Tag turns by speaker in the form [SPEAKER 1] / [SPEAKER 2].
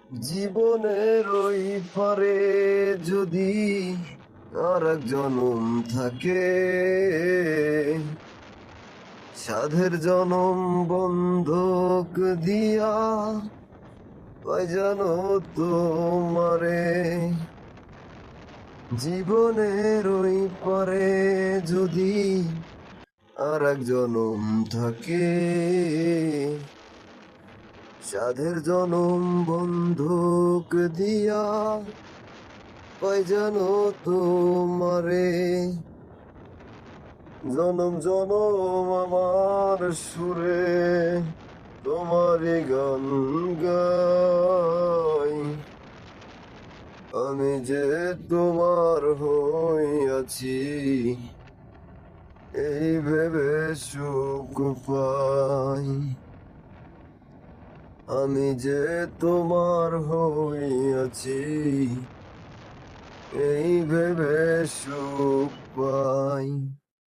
[SPEAKER 1] জীবনের ওই পারে যদি আর এক জনম থাকে, সাধের জনম বন্ধক দিয়া পাই জানো তোমারে। জীবনের ওই পারে যদি আর এক জনম থাকে, সাধের জনম বন্ধুক দিয়া পাই জানো তোমারে। জনম জনম আমার সুরে তোমারই গান গাই, আমি যে তোমার হইয়াছি এই ভেবে সুখ পাই। আমি যে তোমার হইয়াছি এই ভেবে সুখ পাই।